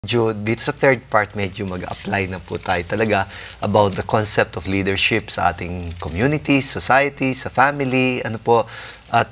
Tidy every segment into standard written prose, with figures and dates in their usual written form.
Dito sa third part, medyo mag-apply na po tayo talaga about the concept of leadership sa ating community, society, sa family, ano po. At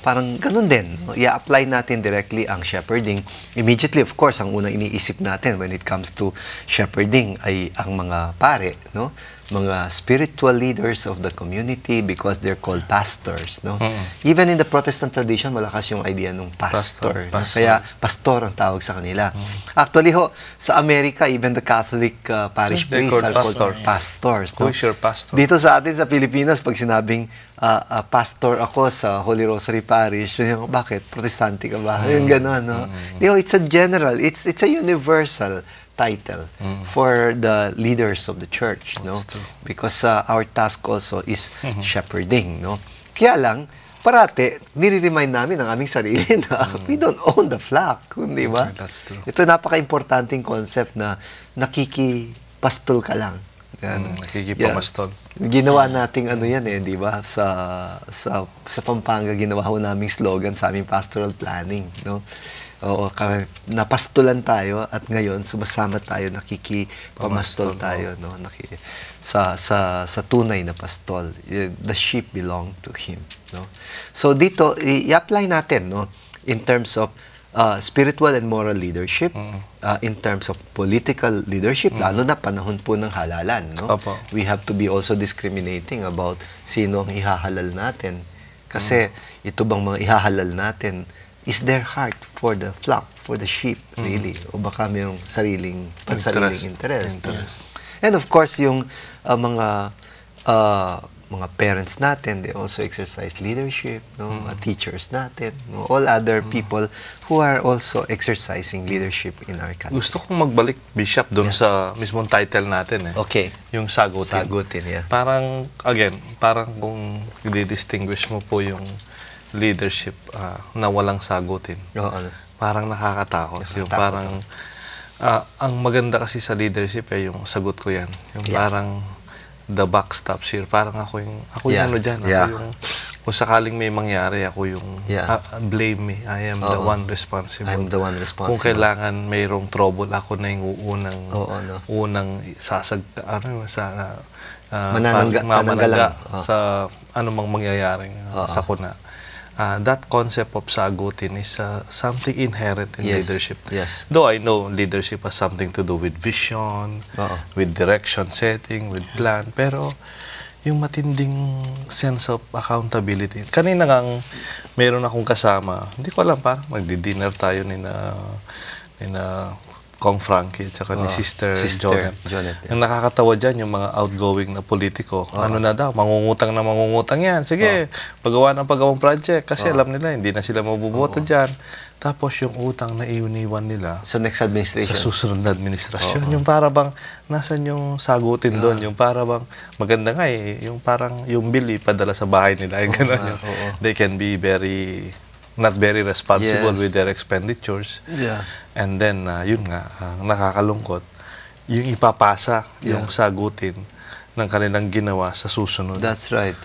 parang ganun din, no? I-apply natin directly ang shepherding. Immediately, of course, ang unang iniisip natin when it comes to shepherding ay ang mga pare, no? Mga spiritual leaders of the community because they're called pastors, no? Even in the Protestant tradition, malakas yung idea ng pastor. Kaya pastor ang tawag sa kanila. Actually sa Amerika, even the Catholic parish priests are called pastors. No? Who is your pastor? Dito sa atin sa Pilipinas, pag sinabing pastor ako sa Holy Rosary Parish, bakit? Protestante ka ba? Yung gano'n, no? It's a general, it's a universal title for the leaders of the church, no? Because our task also is shepherding, no? Kaya lang, parate, nire-remind namin ang aming sarili na we don't own the flock, di ba? That's true. Ito napaka-importanting concept na nakikipastol ka lang. Nakikipamastol. Ginawa nating ano yan di ba? Sa Pampanga, ginawa ho naming slogan sa aming pastoral planning, no? Oo, napastulan tayo at ngayon sumasama tayo, nakikipamastol tayo, no? Sa tunay na pastol. The sheep belong to him, no? So dito i-apply natin, no, in terms of spiritual and moral leadership, in terms of political leadership, lalo na panahon po ng halalan, no? We have to be also discriminating about sino ang ihahalal natin. Kasi ito bang mga ihahalal natin is their heart for the flock, for the sheep, really? O baka mayroong pansariling interest. And of course, yung mga parents natin, they also exercise leadership, no? Teachers natin, no? All other people who are also exercising leadership in our country. Gusto kong magbalik, Bishop, doon sa mismong title natin. Okay. Yung sagutin. Sagutin, yeah. Parang, again, parang kung i-distinguish mo po yung leadership na walang sagutin. Parang nakakatakot. Yung parang, ang maganda kasi sa leadership yung sagot ko yan. Yung parang the buck stops here. Parang ako yung ano dyan. Ako yung, kung sakaling may mangyari, ako yung blame me. I am the one responsible. I'm the one responsible. Kung kailangan mayroong trouble, ako na yung unang mananaga sa anumang mangyayaring sakuna. That concept of sagutin is something inherent in leadership. Though I know leadership has something to do with vision, with direction setting, with plan, pero yung matinding sense of accountability. Kanina ngang meron akong kasama, hindi ko alam, parang magdi-dinner tayo ni Kong Frankie at saka ni Sister Jonet. Ang nakakatawa dyan, yung mga outgoing na politiko. Ano na daw, mangungutang yan. Sige, paggawa ng pagawang project. Kasi alam nila, hindi na sila mabubuto dyan. Tapos yung utang na iuniwan nila sa next administration, sa susunod na administrasyon. Yung para bang, nasan yung sagutin doon? Yung para bang, maganda nga yung parang, yung bill ipadala sa bahay nila. They can be not very responsible with their expenditures. And then, yun nga, nakakalungkot, yung ipapasa, yung sagutin ng kanilang ginawa sa susunod. That's right.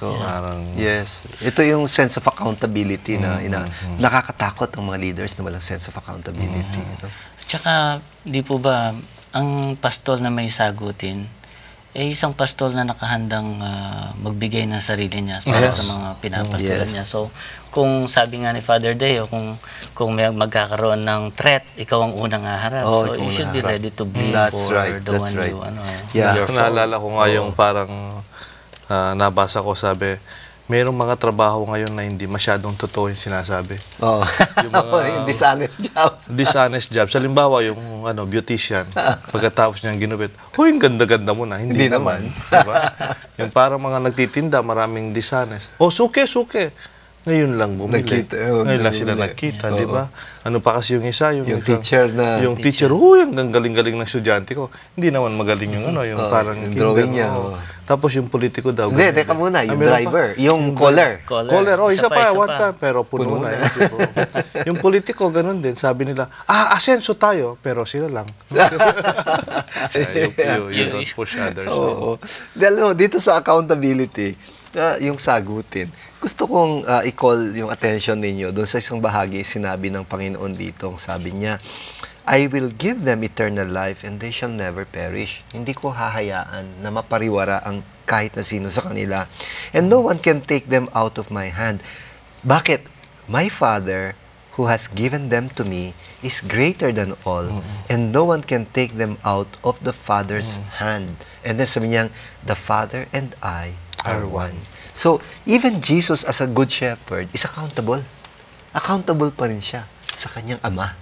Yes. Ito yung sense of accountability na nakakatakot ang mga leaders na walang sense of accountability. Tsaka, di po ba, ang pastol na may sagutin, isang pastol na nakahandang magbigay ng sarili niya para sa mga pinapastolan niya. So, kung sabi nga ni Father Deo, kung may magkakaroon ng threat, ikaw ang unang haharap. So, you should be ready to bleed for the one you, naalala ko nga yung parang nabasa ko, sabi, mayroong mga trabaho ngayon na hindi masyadong totoo yung sinasabi. Yung mga dishonest jobs. Dishonest jobs. Halimbawa, yung beautician, pagkatapos niyang ginupit, huy, ang ganda-ganda mo na. Hindi naman. Diba? Yung parang mga nagtitinda, maraming dishonest. Suke. Ngayon lang bumili. Ngayon lang sila nagkita, di ba? Ano pa kasi yung isa, yung teacher na... Yung teacher, ang galing-galing ng estudyante ko. Hindi naman magaling yung yung parang yung drawing niya. Tapos yung politiko daw. Hindi, teka muna, yung driver. Yung caller. Isa pa, pero puno na. Yung politiko, ganun din. Sabi nila, asenso tayo, pero sila lang. You don't push others. Dito sa accountability, yung sagutin, gusto kong i-call yung attention ninyo doon sa isang bahagi sinabi ng Panginoon dito. Sabi niya, I will give them eternal life and they shall never perish. Hindi ko hahayaan na mapariwara ang kahit na sino sa kanila. And no one can take them out of my hand. Bakit? My Father who has given them to me is greater than all, and no one can take them out of the Father's hand. And then sabi niya, the Father and I are one. So, even Jesus as a good shepherd is accountable. Accountable pa rin siya sa kanyang Ama.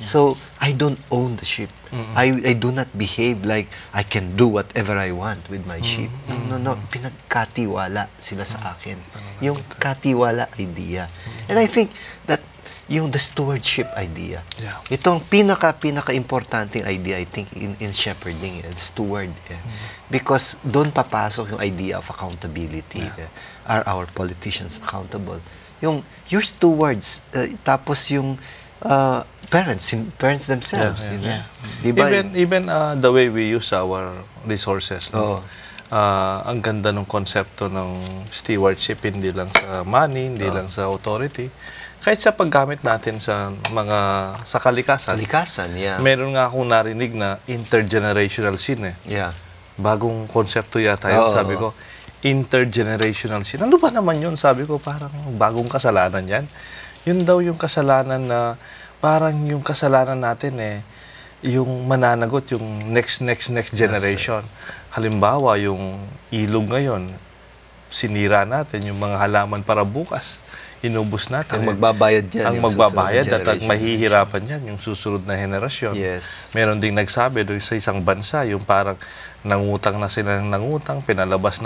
So, I don't own the sheep. I do not behave like I can do whatever I want with my sheep. No. Pinagkatiwala sila sa akin. Yung katiwala idea. And I think that yung the stewardship idea. Itong pinaka-importanting idea, I think, in shepherding, the steward. Because doon papasok yung idea of accountability. Are our politicians accountable? Yung stewards, tapos yung parents themselves. Diba? Even the way we use our resources. No? Ang ganda ng konsepto ng stewardship, hindi lang sa money, hindi lang sa authority. Kahit sa paggamit natin sa kalikasan. Meron nga akong narinig na intergenerational sin . Bagong konsepto yata yun, sabi ko. Intergenerational sin. Ano ba naman yun? Sabi ko, parang bagong kasalanan yan. Yun daw yung kasalanan na, parang yung kasalanan natin yung mananagot, yung next generation. Halimbawa, yung ilog ngayon, sinira natin yung mga halaman para bukas. Inubos natin. Ang magbabayad dyan. Ang magbabayad at ang mahihirapan yan, yung susunod na henerasyon. Meron ding nagsabi doon sa isang bansa, yung parang nangutang na sila ng nangutang, pinalabas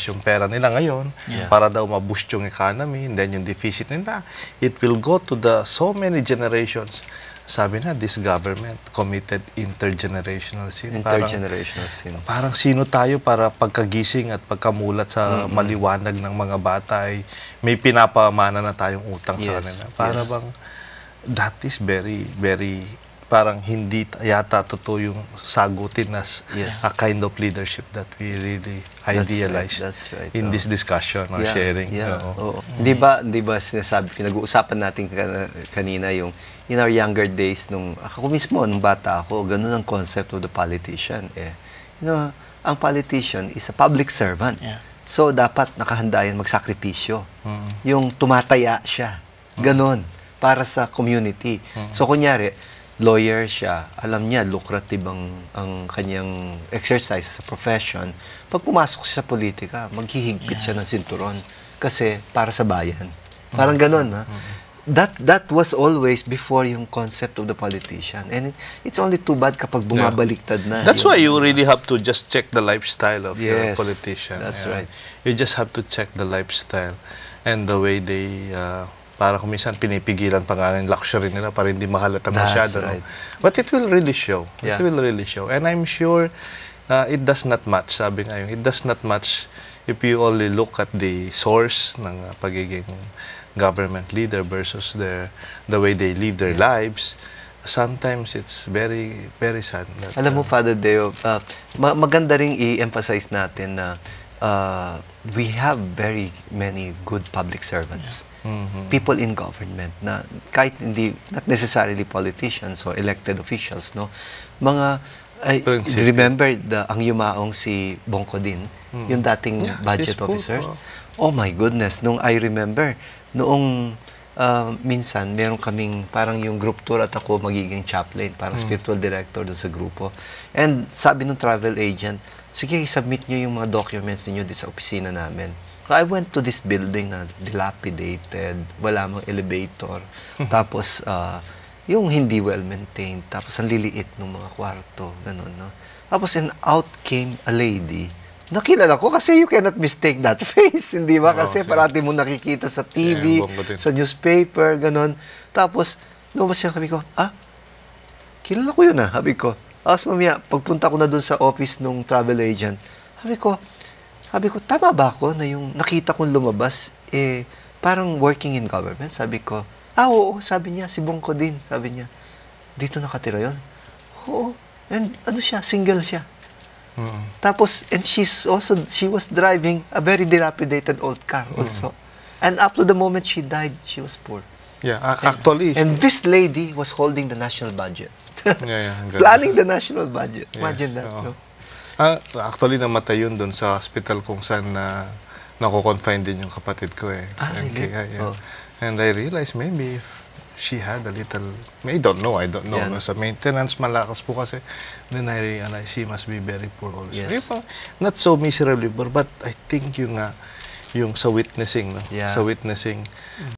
yung pera nila ngayon para daw ma-boost yung economy, and then yung deficit nila. It will go to the so many generations. Sabi na, this government committed intergenerational sin. Parang sino tayo para pagkagising at pagkamulat sa maliwanag ng mga bata ay may pinapamana na tayong utang sa kanila. Para bang, that is very, very, parang hindi yata totoo yung sagutin as a kind of leadership that we really idealized in this discussion or sharing. Di ba sinasabi, pinag-uusapan natin kanina yung in our younger days, ako mismo, nung bata ako, ganun ang concept of the politician. Ang politician is a public servant. So, dapat nakahanda yan magsakripisyo. Yung tumataya siya. Ganun. Para sa community. So, kunyari, lawyer siya, alam niya, lucrative ang kanyang exercise sa profession. Pag pumasok siya sa politika, maghihigpit siya ng sinturon. Kasi, para sa bayan. Parang ganun, ha? That was always before yung concept of the politician. And it's only too bad kapag bumabaliktad na. That's why you really have to just check the lifestyle of your politician. That's right. You just have to check the lifestyle and the way they, para kung minsan pinipigilan pa nga yung luxury nila para hindi mahalata masyado. Right. But it will really show. It will really show. And I'm sure it does not match, sabi nga yun, it does not match if you only look at the source ng pagiging government leader versus the way they live their lives. Sometimes it's very, very sad. Alam mo, Father Deo, maganda ring i-emphasize natin na we have very many good public servants. People in government na kahit hindi, not necessarily politicians or elected officials, no? Mga, remember ang yumaong si Bongko Din, yung dating budget officer? Oh my goodness, nung I remember, noong minsan, meron kaming parang yung group tour at ako magiging chaplain, parang spiritual director doon sa grupo. And sabi ng travel agent, sige, submit nyo yung mga documents niyo dito sa opisina namin. So I went to this building na dilapidated, wala mang elevator, tapos yung hindi well-maintained, tapos ang liliit ng mga kwarto, ganun, no? Tapos and out came a lady. Nakilala ko kasi you cannot mistake that face, hindi ba? Kasi parati mo nakikita sa TV, sa newspaper, ganun. Tapos, lumabas siya, sabi ko, kilala ko yun sabi ko. Tapos mamaya, pagpunta ko na dun sa office ng travel agent, sabi ko, tama ba ako na yung nakita kong lumabas, parang working in government? Sabi ko, oo, sabi niya, si Bongko Din, sabi niya, dito nakatira yun? Oo, and ano siya, single siya. Tapos, and she was driving a very dilapidated old car also. And up to the moment she died, she was poor. Yeah, actually. And this lady was holding the national budget. Planning the national budget. Imagine that. No? Actually, namatay yun doon sa hospital kung saan nako-confine din yung kapatid ko sa NKI. And I realized maybe if she had a little, I don't know. No, sa maintenance, malakas po kasi. Then I realized she must be very poor also. Not so miserably poor, but I think yung sa witnessing, no? Sa witnessing,